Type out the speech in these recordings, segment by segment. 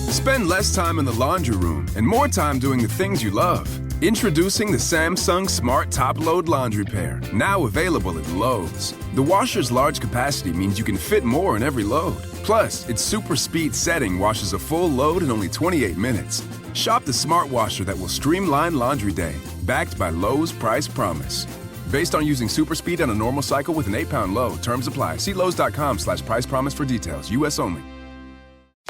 Spend less time in the laundry room and more time doing the things you love. Introducing the Samsung Smart Top Load Laundry Pair, now available at Lowe's. The washer's large capacity means you can fit more in every load. Plus, its super speed setting washes a full load in only 28 minutes. Shop the smart washer that will streamline laundry day, backed by Lowe's Price Promise. Based on using super speed on a normal cycle with an 8-pound load. Terms apply. See Lowe's.com/price promise for details. U.S. only.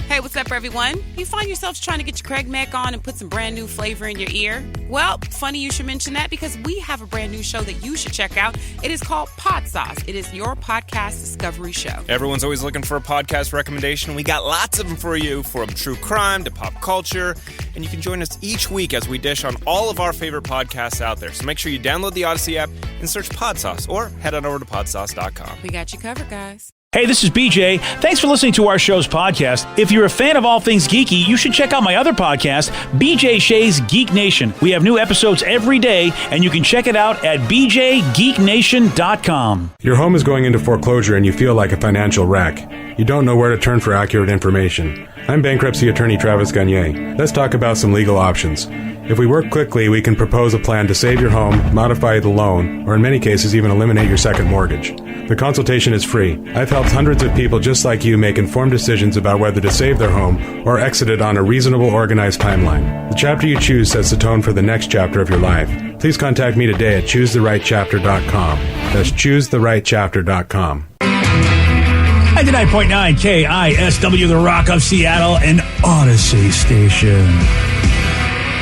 Hey, what's up, everyone? You find yourselves trying to get your Craig Mac on and put some brand new flavor in your ear? Well, funny you should mention that because we have a brand new show that you should check out. It is called Pod Sauce. It is your podcast discovery show. Everyone's always looking for a podcast recommendation. We got lots of them for you, from true crime to pop culture. And you can join us each week as we dish on all of our favorite podcasts out there. So make sure you download the Odyssey app and search Pod Sauce, or head on over to podsauce.com. We got you covered, guys. Hey, this is BJ. Thanks for listening to our show's podcast. If you're a fan of all things geeky, you should check out my other podcast, BJ Shea's Geek Nation. We have new episodes every day, and you can check it out at bjgeeknation.com. Your home is going into foreclosure and you feel like a financial wreck. You don't know where to turn for accurate information. I'm bankruptcy attorney Travis Gagne. Let's talk about some legal options. If we work quickly, we can propose a plan to save your home, modify the loan, or in many cases even eliminate your second mortgage. The consultation is free. I've helped hundreds of people just like you make informed decisions about whether to save their home or exit it on a reasonable, organized timeline. The chapter you choose sets the tone for the next chapter of your life. Please contact me today at choosetherightchapter.com. That's choosetherightchapter.com. 99.9 KISW, the Rock of Seattle, and Odyssey Station.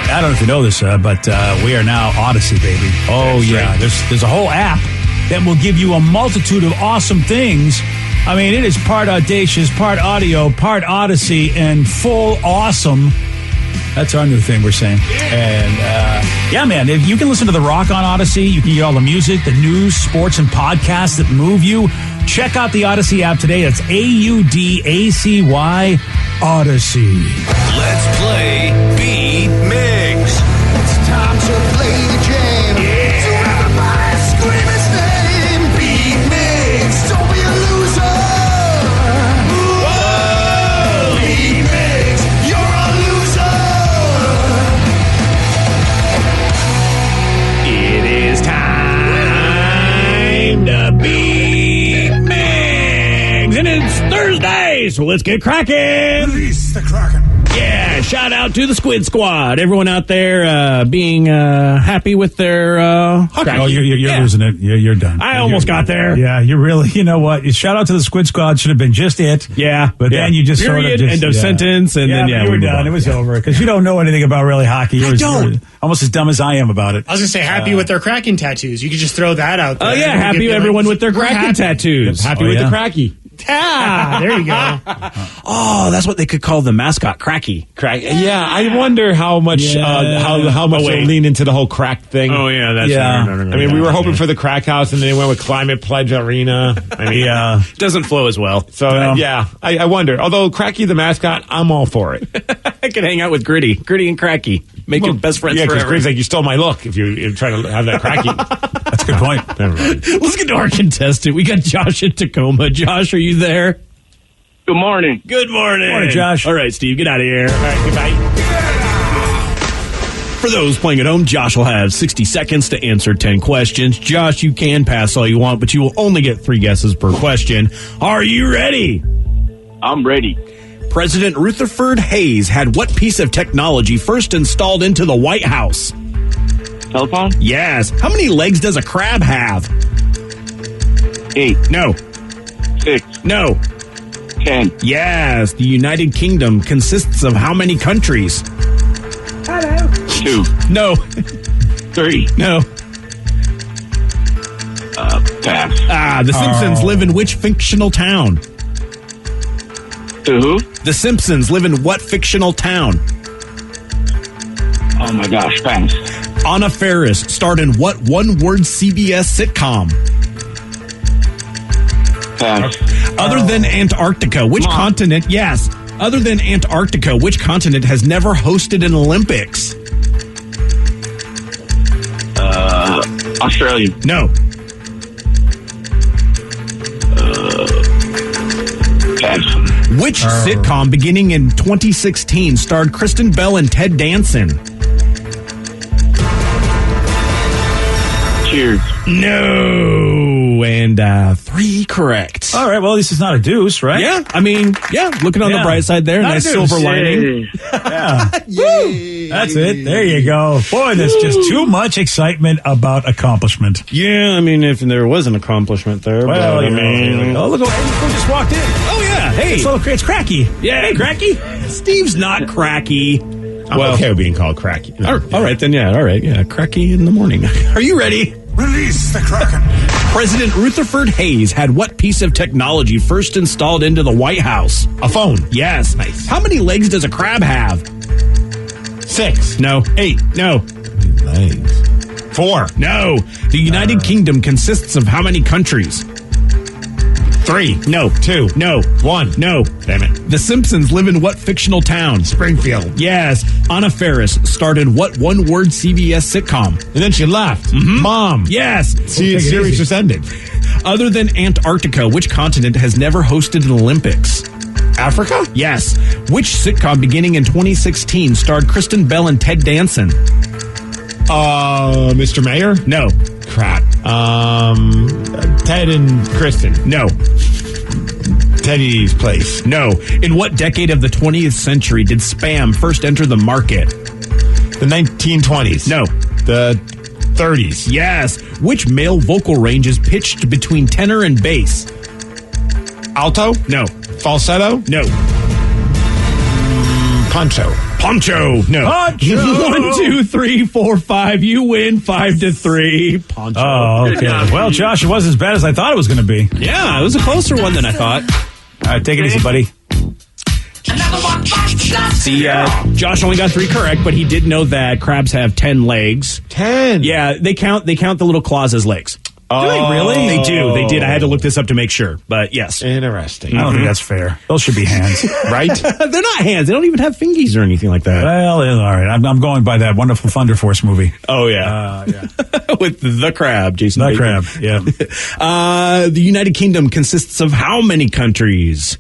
I don't know if you know this, but we are now Odyssey, baby. Oh, that's yeah. Right. There's a whole app that will give you a multitude of awesome things. I mean, it is part audacious, part audio, part Odyssey, and full awesome. That's our new thing we're saying. And, yeah, man, if you can listen to The Rock on Odyssey. You can get all the music, the news, sports, and podcasts that move you. Check out the Odyssey app today. It's AUDACY Odyssey. Let's play Beat Mix. It's time to play the game. Yeah. So everybody scream his name. Beat Mix. Don't be a loser. Whoa. Beat Mix. You're a loser. It is time to beat Mix. And it's Thursday, so let's get cracking. Release the Kraken. Yeah, shout out to the Squid Squad. Everyone out there being happy with their hockey. Oh, you're losing it. You're done. I almost got there. Yeah, you're really, you know what? Shout out to the Squid Squad should have been just it. Yeah. But then you just period, sort of just... end of sentence, and then, you were done. It was over. Because you don't know anything about really hockey. You're almost as dumb as I am about it. I was going to say, happy with their Kraken tattoos. You could just throw that out there. Oh, yeah, happy everyone with their Kraken tattoos. Happy with the Cracky. Ah, there you go. Oh, that's what they could call the mascot, Cracky. Yeah, I wonder how much how much they lean into the whole crack thing. Oh yeah, that's I mean, we were hoping for the Crack House, and then they went with Climate Pledge Arena. I mean, it doesn't flow as well. So I wonder. Although Cracky the mascot, I'm all for it. I could hang out with Gritty and Cracky, make your best friends forever. Yeah, because Gritty's like, you stole my look if you're trying to have that Cracky. That's a good point. Let's get to our contestant. We got Josh in Tacoma. Josh, are you there? Good morning. Good morning. Morning, Josh. All right, Steve, get out of here. All right, goodbye. For those playing at home, Josh will have 60 seconds to answer 10 questions. Josh, you can pass all you want, but you will only get 3 guesses per question. Are you ready? I'm ready. President Rutherford Hayes had what piece of technology first installed into the White House? Telephone? Yes. How many legs does a crab have? 8. No. 6. No. 10. Yes. The United Kingdom consists of how many countries? 2. No. 3. No. Pass. The Simpsons live in which fictional town? To who? The Simpsons live in what fictional town? Oh my gosh, pass. Anna Faris starred in what one-word CBS sitcom? Pass. Other than Antarctica, which continent? Yes. Other than Antarctica, which continent has never hosted an Olympics? Australia. No. Pass. Which sitcom beginning in 2016 starred Kristen Bell and Ted Danson? Cheers. No. And 3 correct. All right, well, this is not a deuce, right? Yeah, I mean, looking on the bright side there, Not nice a deuce. silver lining. Yeah. That's it. There you go. Boy, there's just too much excitement about accomplishment. Yeah, I mean, if there was an accomplishment there, Well, but I you know, mean, oh, look, who just walked in. Oh, yeah. Hey. It's Cracky. Yeah. Hey, Cracky. Steve's not cracky. I'm okay with being called cracky. All right, then, yeah. All right, yeah. Cracky in the morning. Are you ready? Release the Kraken. President Rutherford Hayes had what piece of technology first installed into the White House? A phone. Yes. Nice. How many legs does a crab have? 6. No. 8. No. Legs. 4. No. The United Kingdom consists of how many countries? 3. No. 2. No. 1. No. Damn it. The Simpsons live in what fictional town? Springfield. Yes. Anna Faris starred in what one-word CBS sitcom? And then she left. Mom. Yes. See, the series just ended. Other than Antarctica, which continent has never hosted an Olympics? Africa? Yes. Which sitcom beginning in 2016 starred Kristen Bell and Ted Danson? Mr. Mayor? No. Crap. Ted and Kristen. No. Teddy's Place. No. In what decade of the 20th century did Spam first enter the market? The 1920s. No. The 30s. Yes. Which male vocal range is pitched between tenor and bass? Alto? No. Falsetto? No. Poncho. Poncho. No. Poncho. 1, 2, 3, 4, 5. You win 5-3. Poncho. Oh, okay. Well, Josh, it wasn't as bad as I thought it was going to be. Yeah, it was a closer one than I thought. All right, take it easy, buddy. See, Josh only got 3 correct, but he did know that crabs have 10 legs. 10? Yeah, they count the little claws as legs. Do they really? They do. They did. I had to look this up to make sure, but yes. Interesting. I don't think that's fair. Those should be hands. Right? They're not hands. They don't even have fingies or anything like that. Well, all right. I'm going by that wonderful Thunder Force movie. Oh, yeah. With the crab, Jason The Bateman. crab, yeah. The United Kingdom consists of how many countries?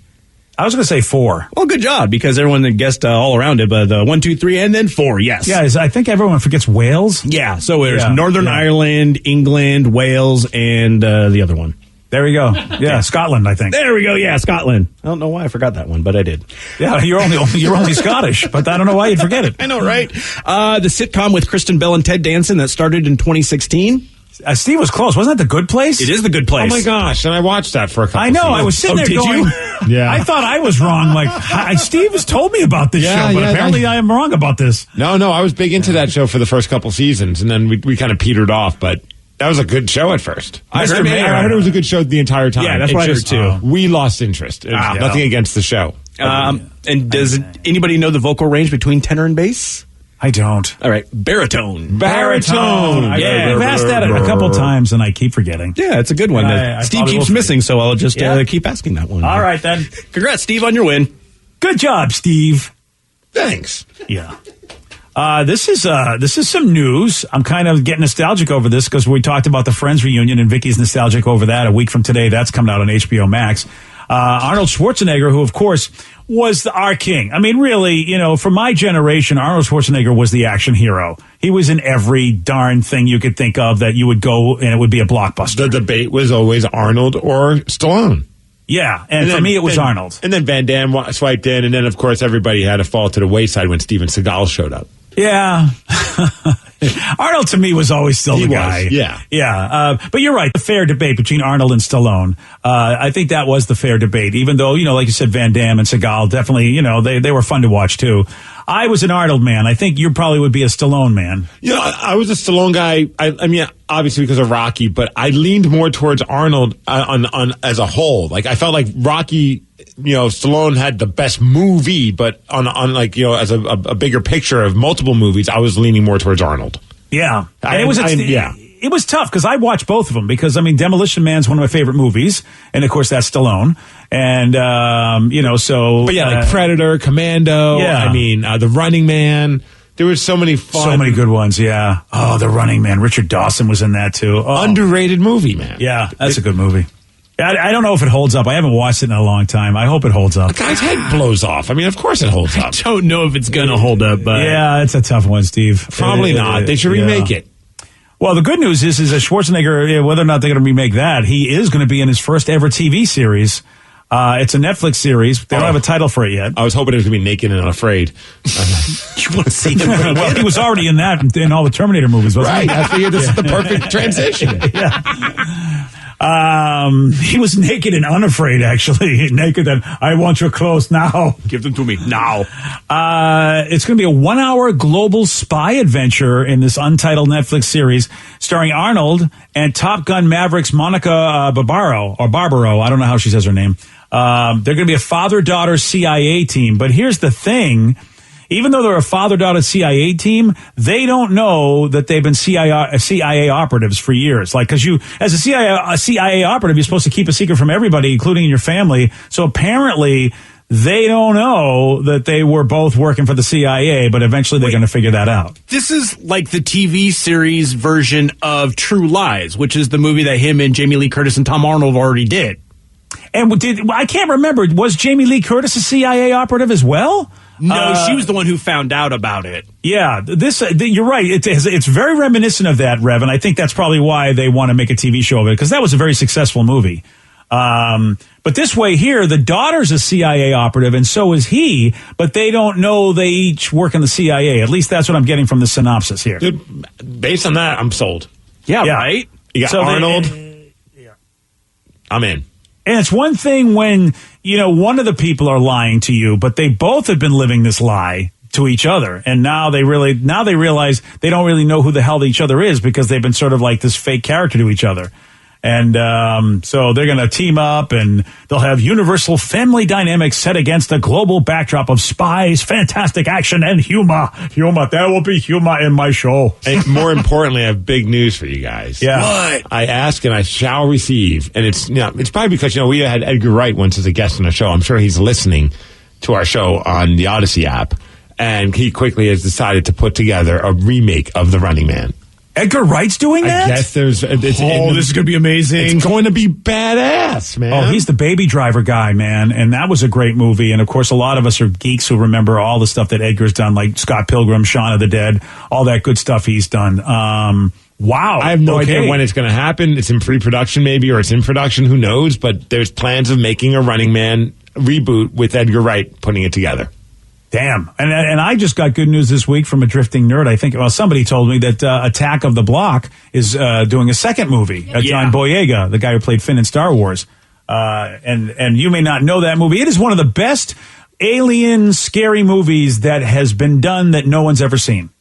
I was going to say 4. Well, good job, because everyone that guessed all around it, but 1, 2, 3, and then 4, yes. Yeah, I think everyone forgets Wales. Yeah, so there's Yeah, Northern yeah. England, England, Wales, and the other one. There we go. Yeah, Scotland, I think. There we go, yeah, Scotland. I don't know why I forgot that one, but I did. Yeah, you're only Scottish, but I don't know why you'd forget it. I know, right? The sitcom with Kristen Bell and Ted Danson that started in 2016. Steve was close. Wasn't that The Good Place? It is The Good Place. Oh, my gosh. And I watched that for a couple I know. seasons. I was sitting there did going, you? Yeah. I thought I was wrong. Like, Steve has told me about this Yeah, show, but yeah, apparently I am wrong about this. No, I was big into that show for the first couple seasons, and then we kind of petered off, but that was a good show at first. I Mr. heard, Mayor. I heard it was a good show the entire time. Yeah, that's It's what I heard, just, too. We lost interest. It was nothing against the show. And does anybody know the vocal range between tenor and bass? I don't. All right, baritone. Baritone. I've asked that a couple times, and I keep forgetting. Yeah, it's a good one. I Steve probably keeps will missing, so I'll just Yeah. keep asking that one. All right, then. Congrats, Steve, on your win. Good job, Steve. Thanks. Yeah. This is some news. I'm kind of getting nostalgic over this because we talked about the Friends reunion, and Vicky's nostalgic over that. A week from today, that's coming out on HBO Max. Arnold Schwarzenegger, who of course was our king. I mean, really, for my generation, Arnold Schwarzenegger was the action hero. He was in every darn thing you could think of that you would go and it would be a blockbuster. The debate was always Arnold or Stallone. Yeah, and for me, it was Arnold. And then Van Damme swiped in, and then, of course, everybody had to fall to the wayside when Steven Seagal showed up. Yeah. Arnold to me was always still the guy. Yeah. Yeah. But you're right. The fair debate between Arnold and Stallone. I think that was the fair debate, even though, like you said, Van Damme and Seagal definitely, they were fun to watch too. I was an Arnold man. I think you probably would be a Stallone man. Yeah, I was a Stallone guy. I mean, obviously because of Rocky, but I leaned more towards Arnold on as a whole. Like I felt like Rocky, Stallone had the best movie, but on like as a bigger picture of multiple movies, I was leaning more towards Arnold. Yeah, Yeah. It was tough because I watched both of them because Demolition Man's one of my favorite movies, and of course that's Stallone, and so. But yeah, like Predator, Commando. Yeah. I mean, The Running Man. There was so many fun, so many good ones. Yeah. Oh, The Running Man. Richard Dawson was in that too. Oh. Underrated movie, man. Yeah, that's a good movie. I don't know if it holds up. I haven't watched it in a long time. I hope it holds up. The guy's head blows off. I mean, of course it holds up. I don't know if it's going to hold up, but Yeah, it's a tough one, Steve. Probably not. They should remake it. Well, the good news is that Schwarzenegger, whether or not they're going to remake that, he is going to be in his first ever TV series. It's a Netflix series. They don't have a title for it yet. I was hoping it was going to be Naked and Unafraid. you want to see him? Well, he was already in that in all the Terminator movies, wasn't Right. he? I figured this is the perfect transition. He was naked and unafraid, actually. Naked and I want your clothes now. Give them to me now. It's going to be a 1 hour global spy adventure in this untitled Netflix series starring Arnold and Top Gun Maverick's Monica Barbaro. I don't know how she says her name. They're going to be a father-daughter CIA team. But here's the thing. Even though they're a father-daughter CIA team, they don't know that they've been CIA operatives for years. Like, because as a CIA operative, you're supposed to keep a secret from everybody, including your family. So apparently, they don't know that they were both working for the CIA, but eventually they're going to figure that out. This is like the TV series version of True Lies, which is the movie that him and Jamie Lee Curtis and Tom Arnold already did. And I can't remember, was Jamie Lee Curtis a CIA operative as well? No, she was the one who found out about it. Yeah, you're right. It's very reminiscent of that, Rev, and I think that's probably why they want to make a TV show of it, because that was a very successful movie. But this way here, the daughter's a CIA operative, and so is he, but they don't know they each work in the CIA. At least that's what I'm getting from the synopsis here. Dude, based on that, I'm sold. Yeah. Right? You got Arnold. I'm in. And it's one thing when, one of the people are lying to you, but they both have been living this lie to each other. And now they realize they don't really know who the hell each other is because they've been sort of like this fake character to each other. And so they're going to team up and they'll have universal family dynamics set against a global backdrop of spies, fantastic action, and humor. There will be humor in my show. And more importantly, I have big news for you guys. Yeah. What? I ask and I shall receive. And it's probably because, we had Edgar Wright once as a guest on the show. I'm sure he's listening to our show on the Odyssey app. And he quickly has decided to put together a remake of The Running Man. Edgar Wright's doing that? I guess there's... this is going to be amazing. It's going to be badass, man. Oh, he's the Baby Driver guy, man. And that was a great movie. And, of course, a lot of us are geeks who remember all the stuff that Edgar's done, like Scott Pilgrim, Shaun of the Dead, all that good stuff he's done. Wow. I have no idea when it's going to happen. It's in pre-production maybe, or it's in production. Who knows? But there's plans of making a Running Man reboot with Edgar Wright putting it together. Damn. And I just got good news this week from a drifting nerd. I think, somebody told me that Attack of the Block is doing a second movie. John Boyega, the guy who played Finn in Star Wars. And you may not know that movie. It is one of the best alien scary movies that has been done that no one's ever seen.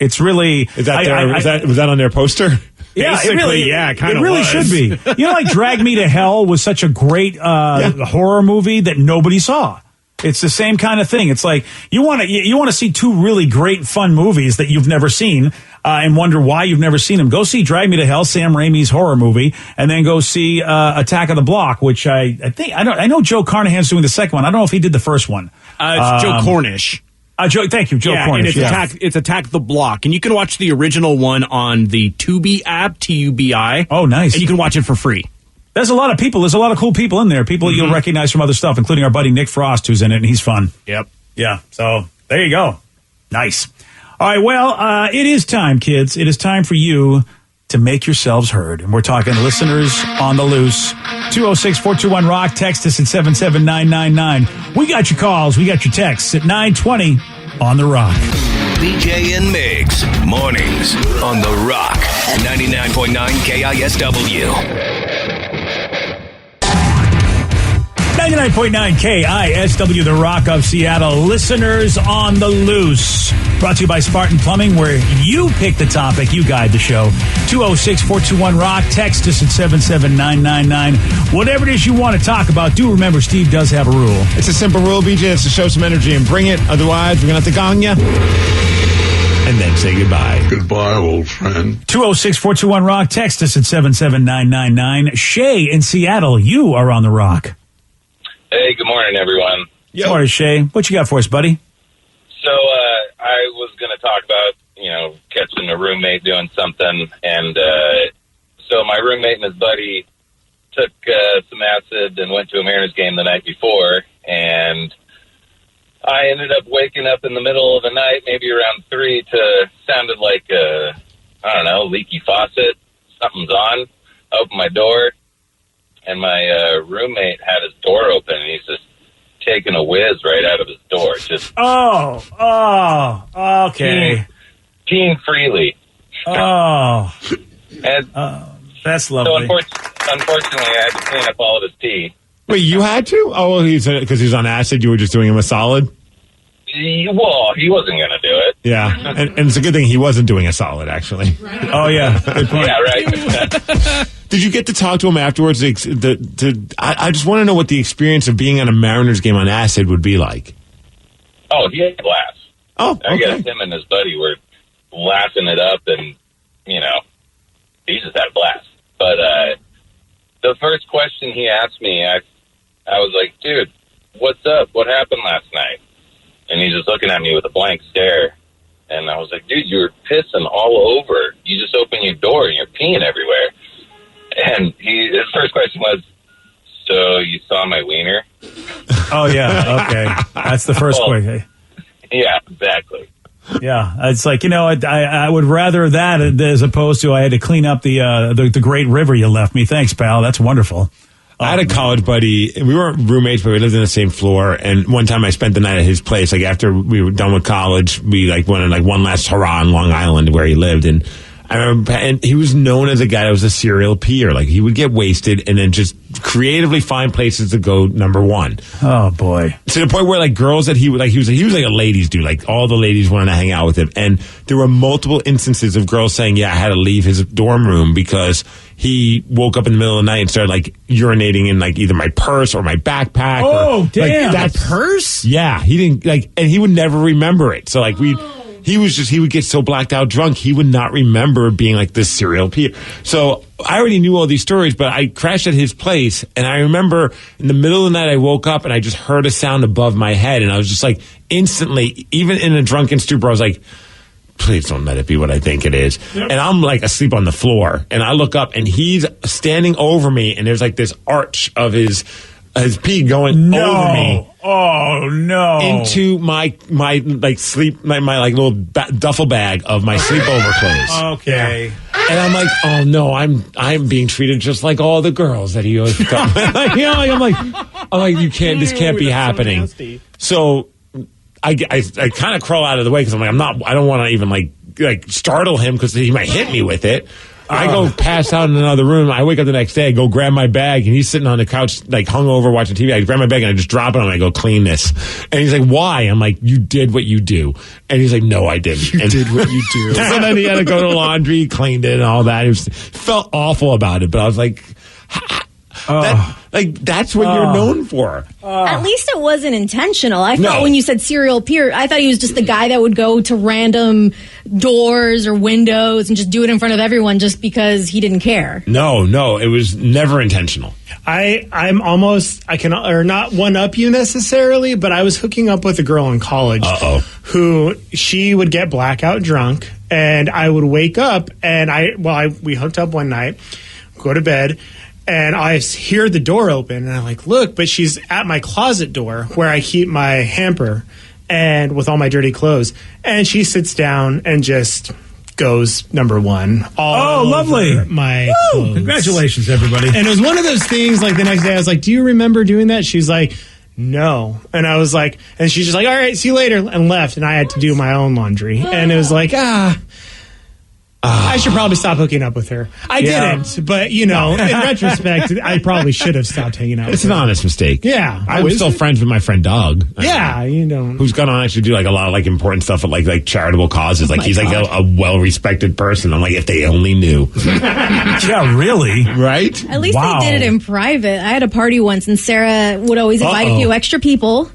It's really... Was that on their poster? Yeah, Basically, it really should be. Like Drag Me to Hell was such a great horror movie that nobody saw. It's the same kind of thing. It's like you want to see two really great fun movies that you've never seen and wonder why you've never seen them. Go see Drag Me to Hell, Sam Raimi's horror movie, and then go see Attack of the Block, which I know Joe Carnahan's doing the second one. I don't know if he did the first one. It's Joe Cornish. Thank you, Joe Cornish. And it's Attack the Block, and you can watch the original one on the Tubi app, TUBI. Oh, nice! And you can watch it for free. There's a lot of people. There's a lot of cool people in there. People you'll recognize from other stuff, including our buddy Nick Frost, who's in it, and he's fun. Yep. Yeah. So there you go. Nice. All right. Well, it is time, kids. It is time for you to make yourselves heard. And we're talking listeners on the loose. 206-421-ROCK. Text us at 77999. We got your calls. We got your texts at 920 on The Rock. BJ and Migs, mornings on The Rock, 99.9 KISW. 99.9 KISW, The Rock of Seattle. Listeners on the loose. Brought to you by Spartan Plumbing, where you pick the topic, you guide the show. 206-421-ROCK. Text us at 77999. Whatever it is you want to talk about, do remember Steve does have a rule. It's a simple rule, BJ. It's to show some energy and bring it. Otherwise, we're going to have to gong you. And then say goodbye. Goodbye, old friend. 206-421-ROCK. Text us at 77999. Shay in Seattle, you are on The Rock. Hey, good morning, everyone. Good morning, Shay. What you got for us, buddy? So I was going to talk about, catching a roommate doing something. And so my roommate and his buddy took some acid and went to a Mariners game the night before, and I ended up waking up in the middle of the night, maybe around 3, to sounded like a, I don't know, leaky faucet. Something's on. I opened my door, and my roommate had his door open, and he's just taking a whiz right out of his door. Just okay. Peeing freely. Oh, and that's so lovely. unfortunately, I had to clean up all of his pee. Wait, you had to? Oh, well, because he's on acid, you were just doing him a solid? Well, he wasn't going to do it. Yeah, and it's a good thing he wasn't doing a solid, actually. Right. Oh, yeah. Good point. Yeah, right. Did you get to talk to him afterwards? I just want to know what the experience of being on a Mariners game on acid would be like. Oh, he had a blast. Oh, okay. I guess him and his buddy were laughing it up, and, you know, he just had a blast. But the first question he asked me, I was like, dude, what's up? What happened last night? And he's just looking at me with a blank stare. And I was like, dude, you were pissing all over. You just opened your door and you're peeing everywhere. And his first question was, so you saw my wiener? Oh, yeah. Okay. That's the first question. Yeah, exactly. Yeah, it's like, you know, I would rather that as opposed to I had to clean up the great river you left me. Thanks, pal. That's wonderful. I had a college buddy. We weren't roommates, but we lived in the same floor. And one time I spent the night at his place. Like after we were done with college, we went on one last hurrah on Long Island where he lived. And I remember, and he was known as a guy that was a serial peer. Like he would get wasted and then just creatively find places to go. Number one. Oh boy. To the point where girls that he was like a ladies dude. Like all the ladies wanted to hang out with him. And there were multiple instances of girls saying, yeah, I had to leave his dorm room because he woke up in the middle of the night and started urinating in either my purse or my backpack. Oh, damn. That purse? Yeah. He didn't and he would never remember it. So he would get so blacked out drunk, he would not remember being this serial peer. So I already knew all these stories, but I crashed at his place, and I remember in the middle of the night I woke up and I just heard a sound above my head, and I was just instantly, even in a drunken stupor, I was like, please don't let it be what I think it is. Yep. And I'm asleep on the floor, and I look up and he's standing over me, and there's this arch of his pee going over me. Oh no! Into my sleep my little duffel bag of my sleepover clothes. Okay. Yeah. And I'm like, oh no, I'm being treated just like all the girls that he always got. I'm like, you can't. This can't be happening. So I kind of crawl out of the way because I'm like, I don't want to even startle him because he might hit me with it. I go pass out in another room. I wake up the next day, go grab my bag, and he's sitting on the couch, hungover, watching TV. I grab my bag and I just drop it on him. I go, clean this. And he's like, why? I'm like, you did what you do. And he's like, no, I didn't. You did what you do. So then he had to go to laundry, cleaned it and all that. He felt awful about it, but I was like, that's what you're known for. At least it wasn't intentional. I thought when you said serial peer, I thought he was just the guy that would go to random doors or windows and just do it in front of everyone just because he didn't care. No, it was never intentional. I'm almost, I can not one up you necessarily, but I was hooking up with a girl in college who she would get blackout drunk, and I would wake up and we hooked up one night, go to bed. And I hear the door open, and I'm look, but she's at my closet door where I keep my hamper and with all my dirty clothes. And she sits down and just goes number one. Lovely. My clothes. Congratulations, everybody. And it was one of those things, the next day I was like, do you remember doing that? She's like, no. And I was like, and she's just like, all right, see you later, and left. And I had to do my own laundry. And it was like, I should probably stop hooking up with her. I didn't, but in retrospect, I probably should have stopped hanging out. It's an honest mistake. Yeah, I'm still friends with my friend Doug. Yeah, who's gone on actually do a lot of important stuff at charitable causes. He's a well respected person. I'm like, if they only knew. Yeah, really, right? At least they did it in private. I had a party once, and Sarah would always invite a few extra people.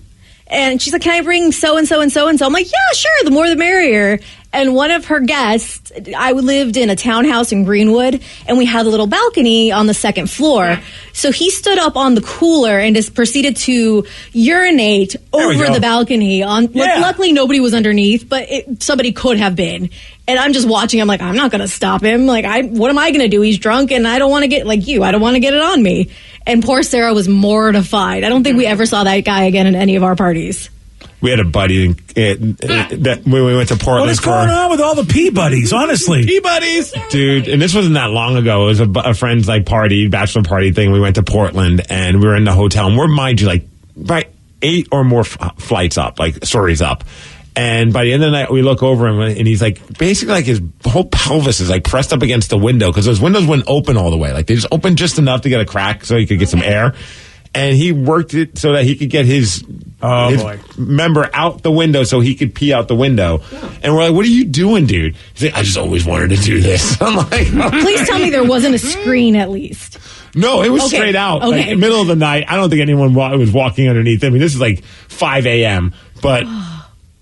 And she's like, can I bring so-and-so and so-and-so? I'm like, yeah, sure. The more the merrier. And one of her guests, I lived in a townhouse in Greenwood, and we had a little balcony on the second floor. So he stood up on the cooler and just proceeded to urinate over the balcony. Luckily, nobody was underneath, but somebody could have been. And I'm just watching. I'm like, I'm not going to stop him. Like, what am I going to do? He's drunk, and I don't want to get, like you, I don't want to get it on me. And poor Sarah was mortified. I don't think we ever saw that guy again at any of our parties. We had a buddy that when we went to Portland. What's going on with all the pea buddies? Honestly, pea buddies, dude. And this wasn't that long ago. It was a friend's party, bachelor party thing. We went to Portland, and we were in the hotel, and we're, mind you, right 8 or more flights up, stories up. And by the end of the night, we look over him, and he's basically his whole pelvis is pressed up against the window because those windows wouldn't open all the way. They just opened just enough to get a crack so he could get some air. And he worked it so that he could get his member out the window so he could pee out the window. And we're like, what are you doing, dude? He's like, I just always wanted to do this. I'm like, please tell me there wasn't a screen at least. No, it was straight out. Okay. Middle of the night. I don't think anyone was walking underneath. I mean, this is 5 a.m. But,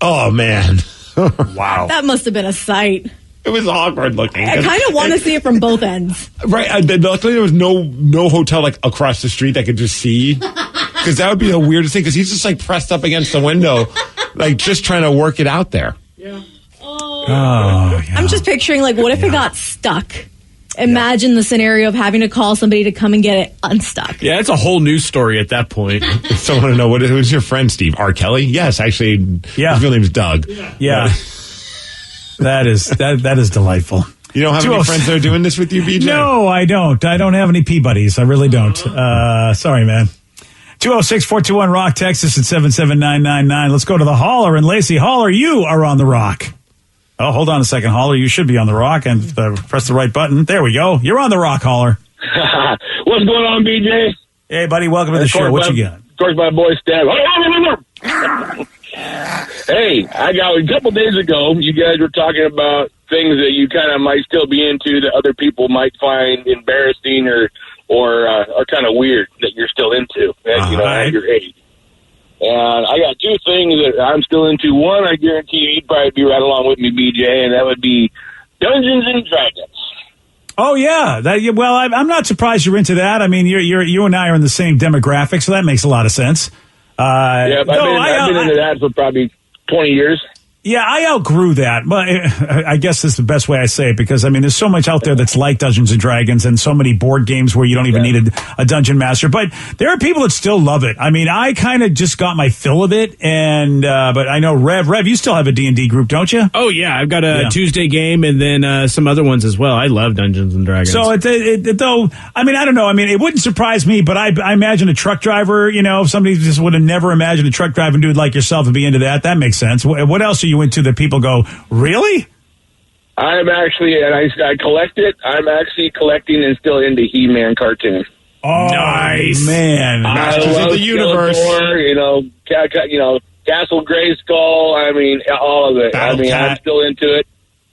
oh, man. Wow. That must have been a sight. It was awkward looking. I kind of want to see it from both ends. Right. Luckily, there was no hotel across the street that could just see. Because that would be the weirdest thing. Because he's just pressed up against the window, just trying to work it out there. Yeah. Oh, yeah. I'm just picturing, what if it got stuck? Imagine the scenario of having to call somebody to come and get it unstuck. Yeah, it's a whole news story at that point. So I want to know, who's your friend, Steve? R. Kelly? Yes, actually. Yeah. His real name's Doug. Yeah. That is delightful. You don't have any friends that are doing this with you, BJ? No, I don't. I don't have any pea buddies. I really don't. Sorry, man. 206-421-ROCK, Texas at 77999. Let's go to the Holler. And Lacey, Holler, you are on the Rock. Oh, hold on a second, Holler. You should be on the Rock, and press the right button. There we go. You're on the Rock, Holler. What's going on, BJ? Hey, buddy. Welcome to the show. What you got? Of course, my boy Stab. Hey, I got a couple days ago, you guys were talking about things that you kind of might still be into that other people might find embarrassing or are kind of weird that you're still into, at your age. And I got two things that I'm still into. One, I guarantee you'd probably be right along with me, BJ, and that would be Dungeons and Dragons. Oh yeah, well, I'm not surprised you're into that. I mean, you and I are in the same demographic, so that makes a lot of sense. I've been into that for probably 20 years. Yeah, I outgrew that. But I guess that's the best way I say it because, I mean, there's so much out there that's like Dungeons & Dragons and so many board games where you don't even need a dungeon master. But there are people that still love it. I mean, I kind of just got my fill of it. And but I know, Rev, you still have a D&D group, don't you? Oh, yeah. I've got a Tuesday game and then some other ones as well. I love Dungeons & Dragons. So, though, I mean, I don't know. I mean, it wouldn't surprise me, but I imagine a truck driver, if somebody just would have never imagined a truck driving dude like yourself would be into that. That makes sense. What else are you into that people go, really? I'm actually, and I collect it. I'm actually collecting and still into He-Man cartoon. Oh, nice, man! Masters of the Universe. Castle Grayskull. I mean, all of it. I'm still into it.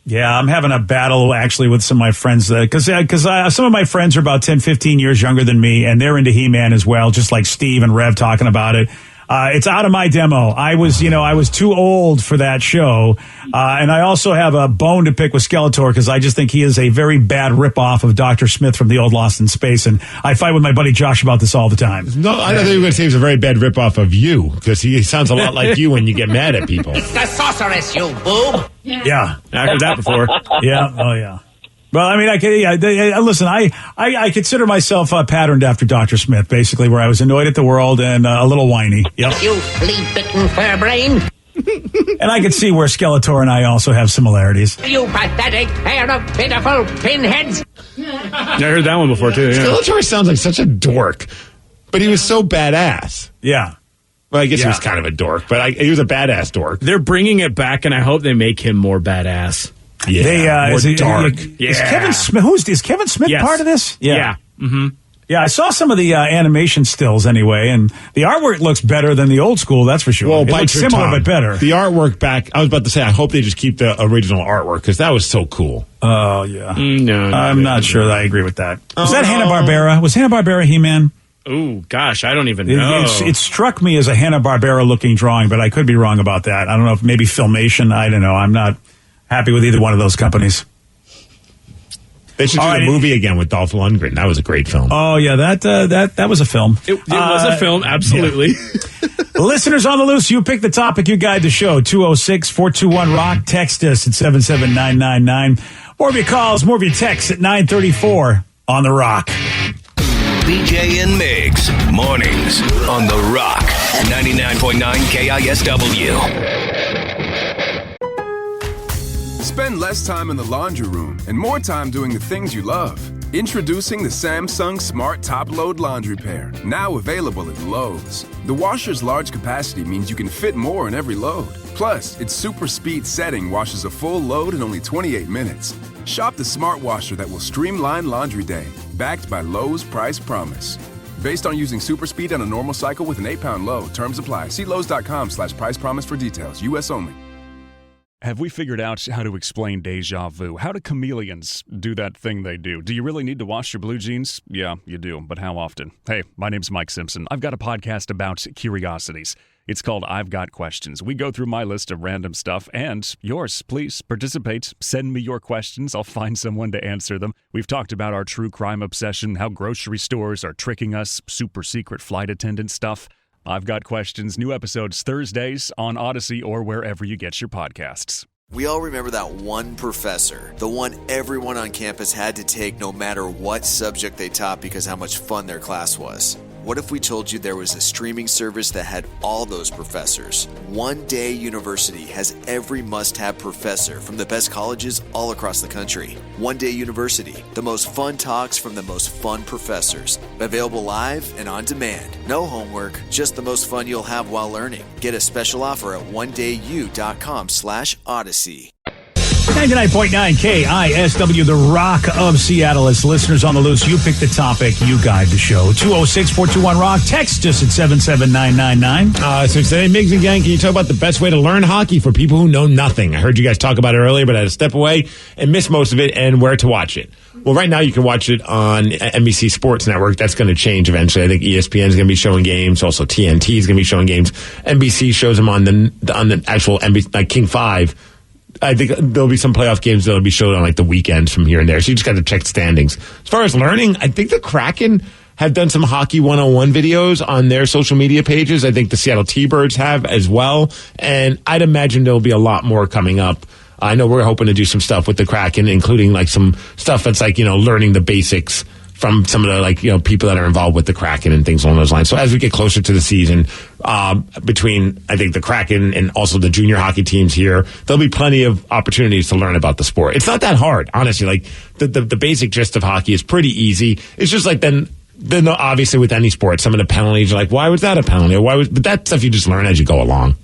Yeah, I'm having a battle actually with some of my friends because some of my friends are about 10, 15 years younger than me, and they're into He-Man as well, just like Steve and Rev talking about it. It's out of my demo. I was too old for that show. And I also have a bone to pick with Skeletor because I just think he is a very bad ripoff of Dr. Smith from the old Lost in Space. And I fight with my buddy Josh about this all the time. No, I don't think you were going to say he was a very bad ripoff of you because he sounds a lot like you when you get mad at people. It's the sorceress, you boob. Yeah. I heard that before. Yeah. Oh, yeah. Well, I mean, listen, I consider myself patterned after Dr. Smith, basically, where I was annoyed at the world and a little whiny. Yep. You flea-bitten fur brain. And I can see where Skeletor and I also have similarities. You pathetic pair of pitiful pinheads. I heard that one before, too. Yeah. Skeletor sounds like such a dork, but he was so badass. Yeah. Well, I guess he was kind of a dork, but he was a badass dork. They're bringing it back, and I hope they make him more badass. Yeah, more dark. Is Kevin Smith? Is Kevin Smith part of this? Yeah. Mm-hmm. Yeah, I saw some of the animation stills anyway, and the artwork looks better than the old school. That's for sure. Well, it looks similar but better. The artwork back. I was about to say, I hope they just keep the original artwork because that was so cool. Oh yeah. No, I'm not sure that I agree with that. Was that Hanna-Barbera? Was Hanna-Barbera He-Man? Oh gosh, I don't even know. It struck me as a Hanna-Barbera looking drawing, but I could be wrong about that. I don't know if maybe Filmation. I don't know. I'm not. Happy with either one of those companies. They should do the movie again with Dolph Lundgren. That was a great film. Oh, yeah, that was a film. It was a film, absolutely. Yeah. Listeners on the loose, you pick the topic, you guide the show. 206-421-ROCK. Text us at 77999. More of your calls, more of your texts at 934 on The Rock. BJ and Migs, mornings on The Rock, 99.9 KISW. Spend less time in the laundry room and more time doing the things you love. Introducing the Samsung Smart Top Load Laundry Pair, now available at Lowe's. The washer's large capacity means you can fit more in every load. Plus, its super speed setting washes a full load in only 28 minutes. Shop the smart washer that will streamline laundry day, backed by Lowe's Price Promise. Based on using super speed on a normal cycle with an 8-pound load. Terms apply. See Lowe's.com/price promise for details. U.S. only. Have we figured out how to explain deja vu? How do chameleons do that thing they do? Do you really need to wash your blue jeans? Yeah, you do, but how often? Hey, my name's Mike Simpson. I've got a podcast about curiosities. It's called I've Got Questions. We go through my list of random stuff and yours. Please participate. Send me your questions. I'll find someone to answer them. We've talked about our true crime obsession, how grocery stores are tricking us, super secret flight attendant stuff. I've Got Questions. New episodes Thursdays on Odyssey or wherever you get your podcasts. We all remember that one professor, the one everyone on campus had to take no matter what subject they taught because how much fun their class was. What if we told you there was a streaming service that had all those professors? One Day University has every must-have professor from the best colleges all across the country. One Day University, the most fun talks from the most fun professors. Available live and on demand. No homework, just the most fun you'll have while learning. Get a special offer at ondayu.com/odyssey. 99.9 KISW, The Rock of Seattle. As listeners on the loose, you pick the topic, you guide the show. 206-421-ROCK. Text us at 77999. So today, Migs and Gang, can you talk about the best way to learn hockey for people who know nothing? I heard you guys talk about it earlier, but I had to step away and miss most of it, and where to watch it. Well, right now you can watch it on NBC Sports Network. That's going to change eventually. I think ESPN is going to be showing games. Also, TNT is going to be showing games. NBC shows them on the actual NBC, like King 5. I think there'll be some playoff games that'll be shown on like the weekends from here and there. So you just got to check standings. As far as learning, I think the Kraken have done some Hockey 101 videos on their social media pages. I think the Seattle T-Birds have as well. And I'd imagine there'll be a lot more coming up. I know we're hoping to do some stuff with the Kraken, including like some stuff that's like, learning the basics from some of the people that are involved with the Kraken and things along those lines. So as we get closer to the season, between I think the Kraken and also the junior hockey teams here, there'll be plenty of opportunities to learn about the sport. It's not that hard, honestly. Like the basic gist of hockey is pretty easy. It's just like then obviously with any sport, some of the penalties are like, why was that a penalty? Or but that stuff you just learn as you go along.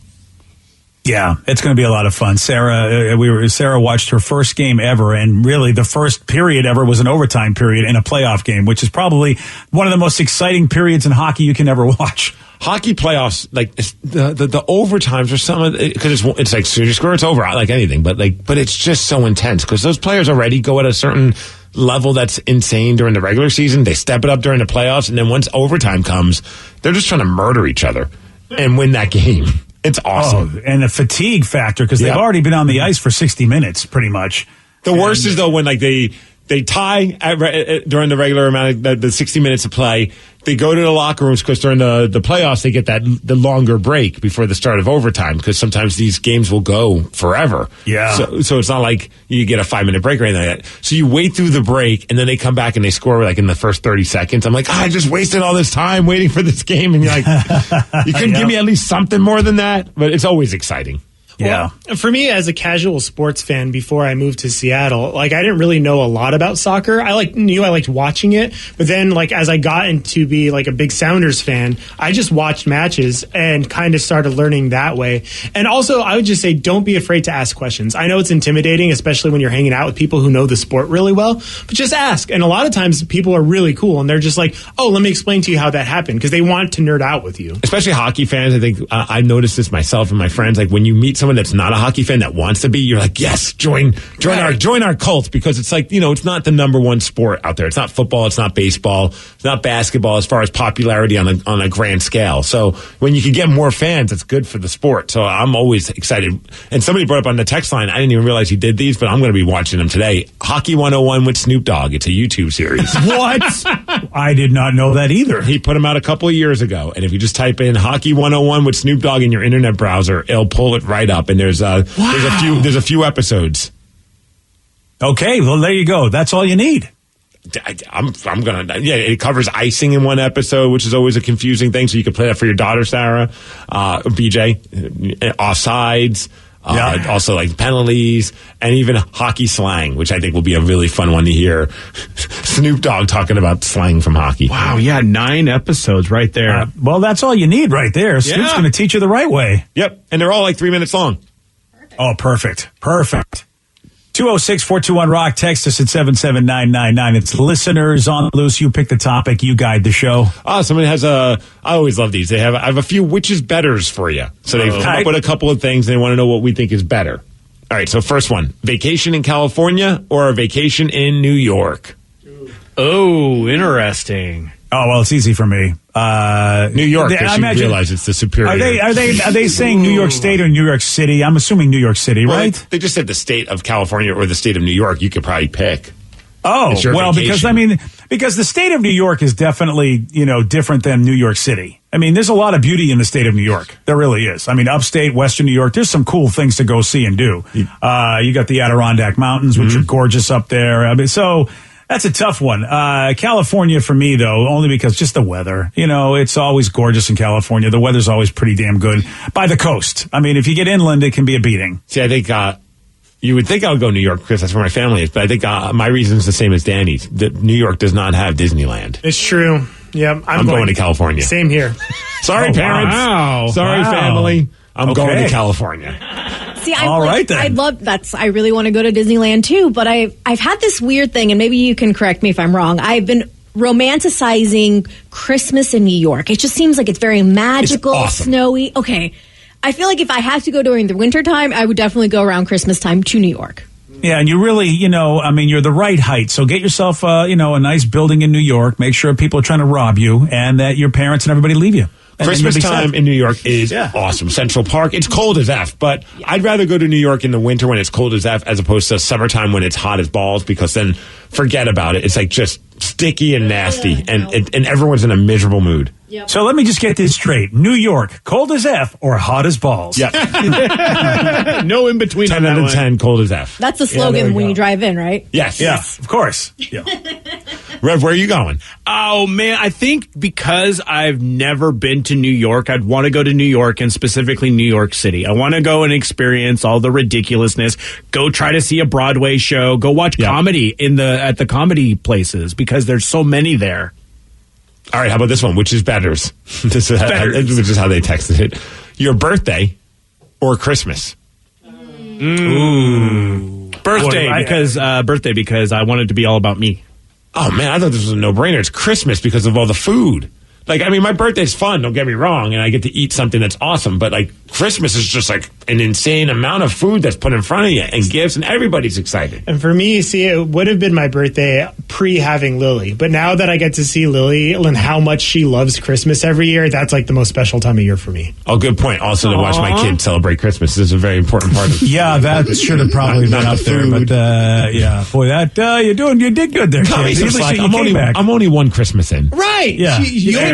Yeah, it's going to be a lot of fun. Sarah watched her first game ever, and really the first period ever was an overtime period in a playoff game, which is probably one of the most exciting periods in hockey you can ever watch. Hockey playoffs, like the overtimes are some of because it's like so you score, it's over like anything, but it's just so intense because those players already go at a certain level that's insane during the regular season. They step it up during the playoffs, and then once overtime comes, they're just trying to murder each other and win that game. It's awesome. Oh, and the fatigue factor, because they've already been on the ice for 60 minutes, pretty much. The worst is, though, when they tie during the regular amount of the 60 minutes of play. They go to the locker rooms because during the playoffs, they get the longer break before the start of overtime because sometimes these games will go forever. Yeah. So it's not like you get a 5-minute break or anything like that. So you wait through the break, and then they come back and they score like in the first 30 seconds. I'm like, I just wasted all this time waiting for this game. And you're like, you couldn't give me at least something more than that? But it's always exciting. Yeah. Well, for me, as a casual sports fan, before I moved to Seattle, I didn't really know a lot about soccer. I liked watching it, but then as I got into be a big Sounders fan, I just watched matches and kind of started learning that way. And also, I would just say, don't be afraid to ask questions. I know it's intimidating, especially when you're hanging out with people who know the sport really well, but just ask. And a lot of times, people are really cool, and they're just like, "Oh, let me explain to you how that happened," because they want to nerd out with you. Especially hockey fans, I think I noticed this myself and my friends. Like when you meet someone that's not a hockey fan that wants to be, you're like, yes, join our cult, because it's like, it's not the number one sport out there. It's not football, it's not baseball, it's not basketball as far as popularity on a grand scale. So when you can get more fans, it's good for the sport. So I'm always excited. And somebody brought up on the text line, I didn't even realize he did these, but I'm going to be watching them today. Hockey 101 with Snoop Dogg. It's a YouTube series. What? I did not know that either. He put them out a couple of years ago, and if you just type in Hockey 101 with Snoop Dogg in your internet browser, it'll pull it right up. And there's a few episodes. Okay, well there you go. That's all you need. I'm gonna. Yeah, it covers icing in one episode, which is always a confusing thing. So you can play that for your daughter, Sarah, BJ, offsides. Also like penalties and even hockey slang, which I think will be a really fun one to hear. Snoop Dogg talking about slang from hockey. Wow, yeah, 9 episodes right there. Well, that's all you need right there. Snoop's going to teach you the right way. Yep, and they're all like 3 minutes long. Oh, perfect. 206-421-ROCK. Text us at 77999. It's listeners on the loose. You pick the topic. You guide the show. Somebody has I always love these. I have a few which is betters for you. So they've come up with a couple of things, and they want to know what we think is better. All right, so first one. Vacation in California or a vacation in New York? Oh, interesting. Oh, well, it's easy for me. New York, because you realize it's the superior. Are they saying New York State or New York City? I'm assuming New York City, right? They just said the state of California or the state of New York. You could probably pick. Oh, well, vacation. because the state of New York is definitely, different than New York City. I mean, there's a lot of beauty in the state of New York. There really is. I mean, upstate, Western New York, there's some cool things to go see and do. You got the Adirondack Mountains, which are gorgeous up there. I mean, so that's a tough one. California for me, though, only because just the weather. It's always gorgeous in California. The weather's always pretty damn good. By the coast. I mean, if you get inland, it can be a beating. See, I think you would think I would go New York because that's where my family is. But I think my reason is the same as Danny's. New York does not have Disneyland. It's true. Yeah, I'm going to California. Same here. Sorry, parents. Wow. Sorry, family. I'm going to California. See, I love that. I really want to go to Disneyland too, but I've had this weird thing, and maybe you can correct me if I'm wrong. I've been romanticizing Christmas in New York. It just seems like it's very magical, it's awesome. Snowy. Okay, I feel like if I have to go during the winter time, I would definitely go around Christmas time to New York. Yeah, and you really, you're the right height. So get yourself, a nice building in New York. Make sure people are trying to rob you, and that your parents and everybody leave you. Christmas time in New York is awesome. Central Park, it's cold as F, but I'd rather go to New York in the winter when it's cold as F as opposed to summertime when it's hot as balls, because then forget about it. It's like just sticky and nasty, and everyone's in a miserable mood. Yep. So let me just get this straight. New York, cold as F or hot as balls? Yeah. No in between. 10 out of 10, cold as F. That's the slogan when you drive in, right? Yes. Yeah, of course. Yeah. Rev, where are you going? Oh, man, I think because I've never been to New York, I'd want to go to New York, and specifically New York City. I want to go and experience all the ridiculousness, go try to see a Broadway show, go watch comedy at the comedy places, because there's so many there. All right, how about this one? Which is betters? This is how they texted it. Your birthday or Christmas? Ooh. Birthday, because I want it to be all about me. Oh, man, I thought this was a no-brainer. It's Christmas because of all the food. Like, I mean, my birthday's fun, don't get me wrong, and I get to eat something that's awesome, but, like, Christmas is just, like, an insane amount of food that's put in front of you, and gifts, and everybody's excited. And for me, see, it would have been my birthday pre-having Lily, but now that I get to see Lily and how much she loves Christmas every year, that's, like, the most special time of year for me. Oh, good point. Also, to watch my kids celebrate Christmas. This is a very important part of it. Yeah, that should have probably been up there, but, yeah. Boy, you did good there, kids. Like, I'm only one Christmas in. Right. Yeah.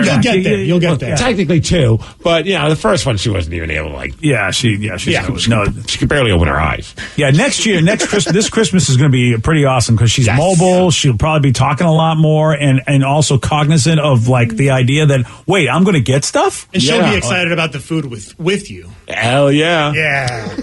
You'll get there. You'll get there. Technically 2, but the first one she wasn't even able to like. She could barely open her eyes. Yeah, this Christmas is going to be pretty awesome because she's mobile. She'll probably be talking a lot more and also cognizant of like the idea that wait, I'm going to get stuff, and she'll be excited about the food with you. Hell yeah, yeah.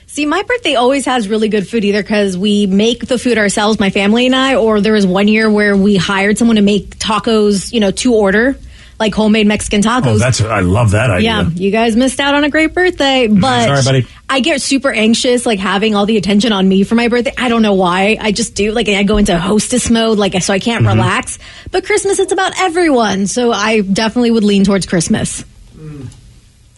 See, my birthday always has really good food, either because we make the food ourselves, my family and I, or there was one year where we hired someone to make tacos, to order, like homemade Mexican tacos. I love that idea. Yeah, you guys missed out on a great birthday, but sorry, buddy. I get super anxious, like having all the attention on me for my birthday. I don't know why. I just do. Like I go into hostess mode, so I can't relax. But Christmas, it's about everyone, so I definitely would lean towards Christmas.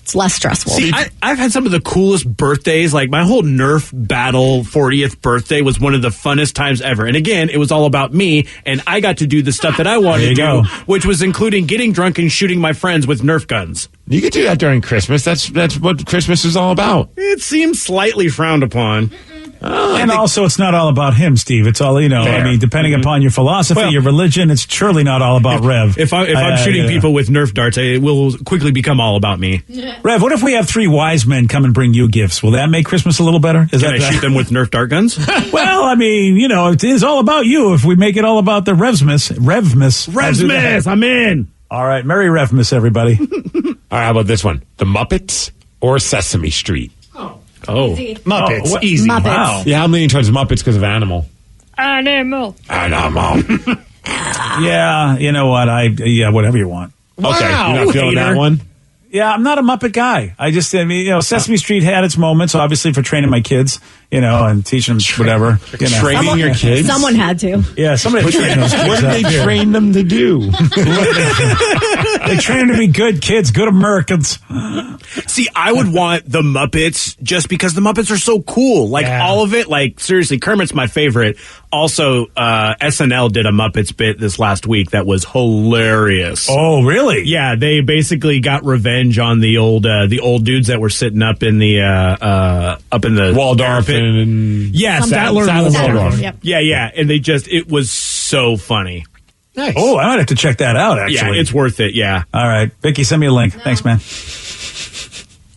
It's less stressful. See, I've had some of the coolest birthdays. Like my whole Nerf battle 40th birthday was one of the funnest times ever. And again, it was all about me, and I got to do the stuff that I wanted to do, which was including getting drunk and shooting my friends with Nerf guns. You could do that during Christmas. That's what Christmas is all about. It seems slightly frowned upon. And also, it's not all about him, Steve. It's all, Fair. I mean, depending upon your philosophy, your religion, it's surely not all about Rev. If I'm shooting people with Nerf darts, it will quickly become all about me. Rev, what if we have 3 wise men come and bring you gifts? Will that make Christmas a little better? Can I shoot them with Nerf dart guns? Well, I mean, it is all about you. If we make it all about the Revsmas. I'm in. All right, Merry Revmas, everybody. All right, how about this one? The Muppets or Sesame Street? Oh, easy. Muppets. Easy. Muppets. Wow. Yeah, I'm leaning towards Muppets because of Animal. Animal. Yeah, you know what? Whatever you want. Wow. Okay, you're not feeling that one? Yeah, I'm not a Muppet guy. Sesame Street had its moments, obviously, for training my kids, and teaching them whatever. Training your kids? Someone had to. Yeah, somebody had to train those kids. What did they train them to do? They train them to be good kids, good Americans. See, I would want the Muppets just because the Muppets are so cool. Like, all of it. Like, seriously, Kermit's my favorite. Also, SNL did a Muppets bit this last week that was hilarious. Oh, really? Yeah, they basically got revenge on the old dudes that were sitting up in the Waldorf and Waldorf. Yep. Yeah, and it was so funny. Nice. Oh, I might have to check that out, actually. Yeah, it's worth it, yeah. All right. Vicky, send me a link. Thanks, man.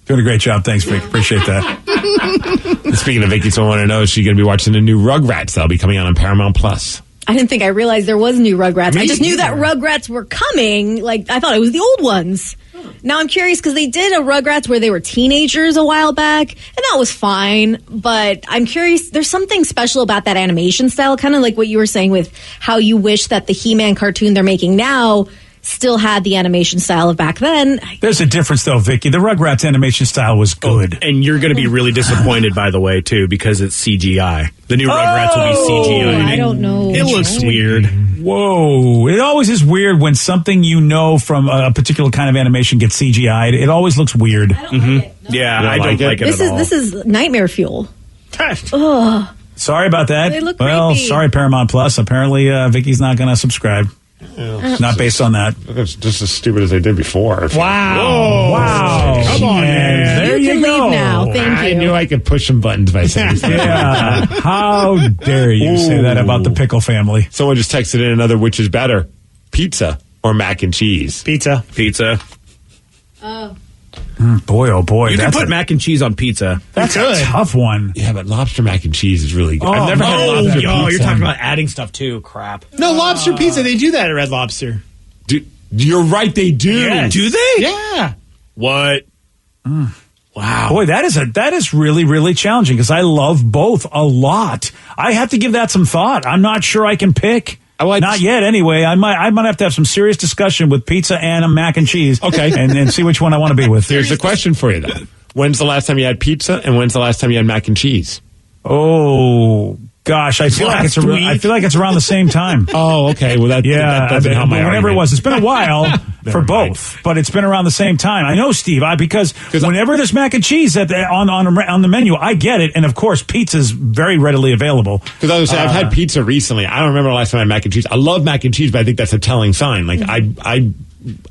Doing a great job. Thanks, Vic. Appreciate that. Speaking of Vicky, someone want to know, is she going to be watching the new Rugrats that'll be coming out on Paramount Plus? I didn't think I realized there was new Rugrats. I just knew that Rugrats were coming. Like, I thought it was the old ones. Now I'm curious because they did a Rugrats where they were teenagers a while back, and that was fine. But I'm curious, there's something special about that animation style, kind of like what you were saying with how you wish that the He-Man cartoon they're making now still had the animation style of back then. There's a difference, though, Vicky. The Rugrats animation style was good. And you're going to be really disappointed, by the way, too, because it's CGI. The new Rugrats will be CGI. I don't know. It looks weird. Whoa. It always is weird when something from a particular kind of animation gets CGI'd. It always looks weird. I don't like it. No. Yeah, I don't like it at all. This is nightmare fuel. Ugh. Sorry about that. They look well, creepy. sorry, Paramount Plus. Apparently, Vicky's not going to subscribe. Not based on that. It's just as stupid as they did before. Wow. Wow. Come on, man. There You you can go. leave now. Thank you. I knew I could push some buttons by saying that. Yeah. How dare you say that about the Pickle family? Someone just texted in another, which is better, pizza or mac and cheese? Pizza. Oh. Boy, oh boy. You can put mac and cheese on pizza. That's a tough one. Yeah, but lobster mac and cheese is really good. Oh, I've never had lobster pizza. You're talking about adding stuff, too. Crap. No, lobster pizza. They do that at Red Lobster. You're right, they do. Yes. Do they? Yeah. What? Wow. Boy, that is really, really challenging because I love both a lot. I have to give that some thought. I'm not sure I can pick. Not yet, anyway. I might have to have some serious discussion with pizza and a mac and cheese. Okay. And see which one I want to be with. Here's the question for you, then. When's the last time you had pizza, and when's the last time you had mac and cheese? Oh, gosh. I feel like it's around the same time. Oh, okay. Well, that doesn't help my whenever argument. it was. It's been a while for both, but it's been around the same time. I know, Steve, because whenever there's mac and cheese on the menu, I get it. And, of course, pizza's very readily available. Because I was saying, I've had pizza recently. I don't remember the last time I had mac and cheese. I love mac and cheese, but I think that's a telling sign. Like,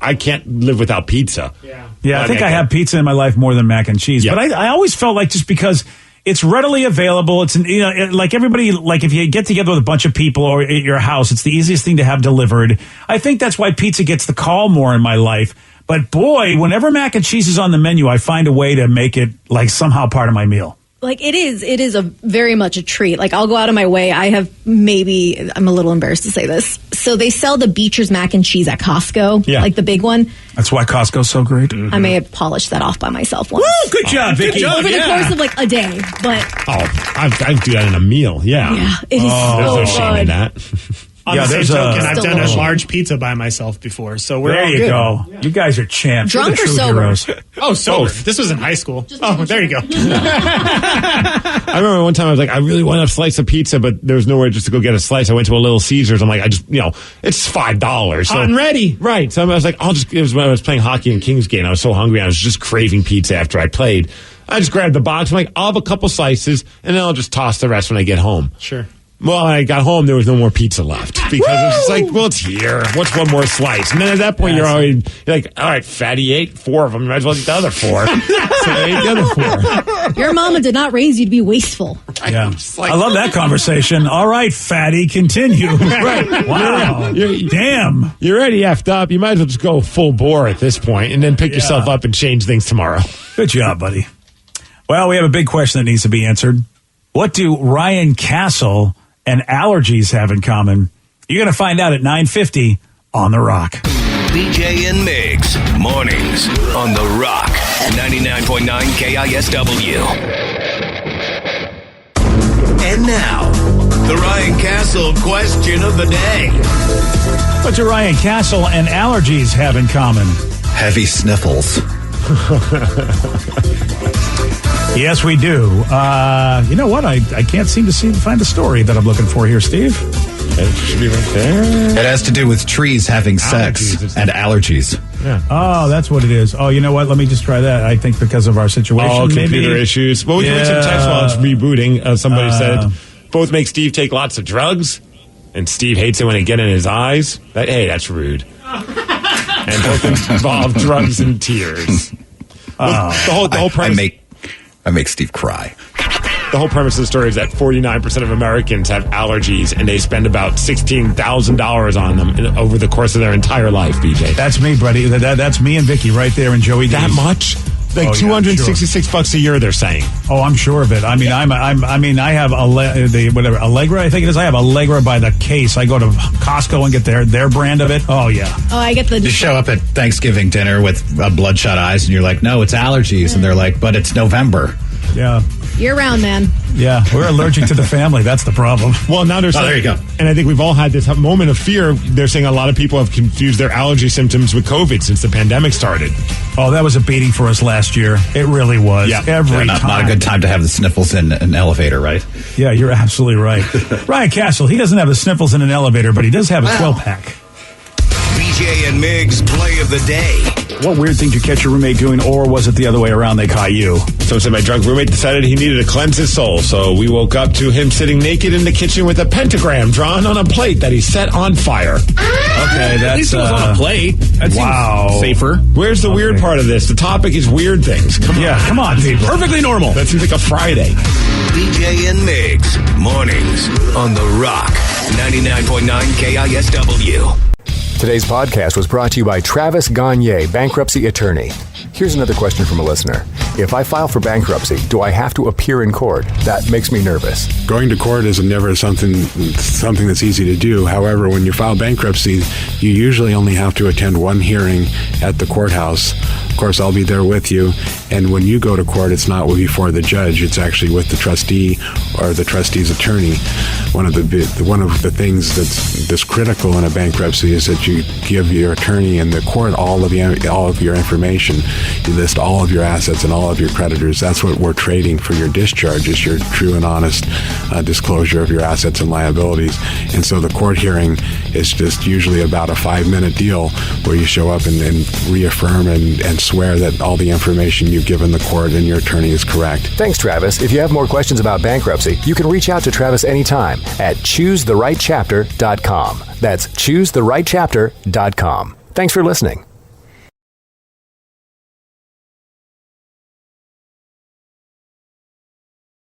I can't live without pizza. Yeah, I think I have pizza in my life more than mac and cheese. Yeah. But I always felt like just because it's readily available, it's like everybody, like if you get together with a bunch of people or at your house, it's the easiest thing to have delivered. I think that's why pizza gets the call more in my life. But boy, whenever mac and cheese is on the menu, I find a way to make it like somehow part of my meal. Like it is a very much a treat. Like I'll go out of my way. I'm a little embarrassed to say this. So they sell the Beecher's mac and cheese at Costco, like the big one. That's why Costco's so great. I may have polished that off by myself once. Woo, good job, Vicky. Over the course of like a day, but I do that in a meal. Yeah, it is there's no shame in that. On the same token, I've done a large pizza by myself before, so we're there. all You good. go. Yeah. You guys are champs. Drunk You're the or true sober? Heroes. Oh, sober. This was in high school. Oh, there you go. I remember one time I was like, I really want a slice of pizza, but there was nowhere just to go get a slice. I went to a Little Caesars. I'm like, it's $5. So, Hot and ready. Right. So I was like, it was when I was playing hockey in Kingsgate. And I was so hungry. I was just craving pizza after I played. I just grabbed the box. I'm like, I'll have a couple slices, and then I'll just toss the rest when I get home. Sure. Well, when I got home, there was no more pizza left because it's just like, well, it's here. What's one more slice? And then at that point, you're like, all right, fatty ate 4 of them. You might as well eat the other 4. So I ate the other 4. Your mama did not raise you to be wasteful. Yeah. I love that conversation. All right, fatty, continue. Right. Wow. Damn. You're already effed up. You might as well just go full bore at this point and then pick yourself up and change things tomorrow. Good job, buddy. Well, we have a big question that needs to be answered. What do Ryan Castle and allergies have in common? You're going to find out at 9:50 on The Rock. BJ and Migs, mornings on The Rock, 99.9 KISW. And now, the Ryan Castle question of the day. What do Ryan Castle and allergies have in common? Heavy sniffles. Yes, we do. You know what? I can't seem to find the story that I'm looking for here, Steve. It should be right there. It has to do with trees having sex and allergies. Yeah. Oh, that's what it is. Oh, you know what? Let me just try that. I think because of our situation. Oh, computer issues. Well, we can read some text while it's rebooting. Somebody said, both make Steve take lots of drugs, and Steve hates it when it get in his eyes. That's rude. And both involve drugs and tears. Well, the whole premise... I make Steve cry. The whole premise of the story is that 49% of Americans have allergies, and they spend about $16,000 on them over the course of their entire life, BJ. That's me, buddy. That's me and Vicky right there, and Joey. That much? Like $266 a year, they're saying. Oh, I'm sure of it. I mean, I have Allegra. I think it is. I have Allegra by the case. I go to Costco and get their brand of it. Oh yeah. Oh, I get You show up at Thanksgiving dinner with bloodshot eyes, and you're like, "No, it's allergies," and they're like, "But it's November." Yeah. Year round, man. Yeah, we're allergic to the family. That's the problem. Well, now there's there you go. And I think we've all had this moment of fear. They're saying a lot of people have confused their allergy symptoms with COVID since the pandemic started. Oh, that was a beating for us last year. It really was. Yeah. Every time. Not a good time to have the sniffles in an elevator, right? Yeah, you're absolutely right. Ryan Castle, he doesn't have the sniffles in an elevator, but he does have a 12-pack. BJ and Migs play of the day. What weird thing did you catch your roommate doing, or was it the other way around? They caught you. So said my drunk roommate decided he needed to cleanse his soul. So we woke up to him sitting naked in the kitchen with a pentagram drawn on a plate that he set on fire. Okay, that's... At least it was on a plate. That seems safer. Where's the weird part of this? The topic is weird things. Come on, people. Perfectly normal. That seems like a Friday. BJ and Migs, mornings on The Rock, 99.9 KISW. Today's podcast was brought to you by Travis Gagne, bankruptcy attorney. Here's another question from a listener. If I file for bankruptcy, do I have to appear in court? That makes me nervous. Going to court is never something that's easy to do. However, when you file bankruptcy, you usually only have to attend one hearing at the courthouse. Of course, I'll be there with you. And when you go to court, it's not before the judge. It's actually with the trustee or the trustee's attorney. One of the things that's critical in a bankruptcy is that you give your attorney and the court all of your information. You list all of your assets and all of your creditors. That's what we're trading for your discharge, is your true and honest disclosure of your assets and liabilities. And so the court hearing is just usually about a 5-minute deal where you show up and reaffirm and swear that all the information you've given the court and your attorney is correct. Thanks, Travis. If you have more questions about bankruptcy, you can reach out to Travis anytime at choosetherightchapter.com. That's choosetherightchapter.com. Thanks for listening.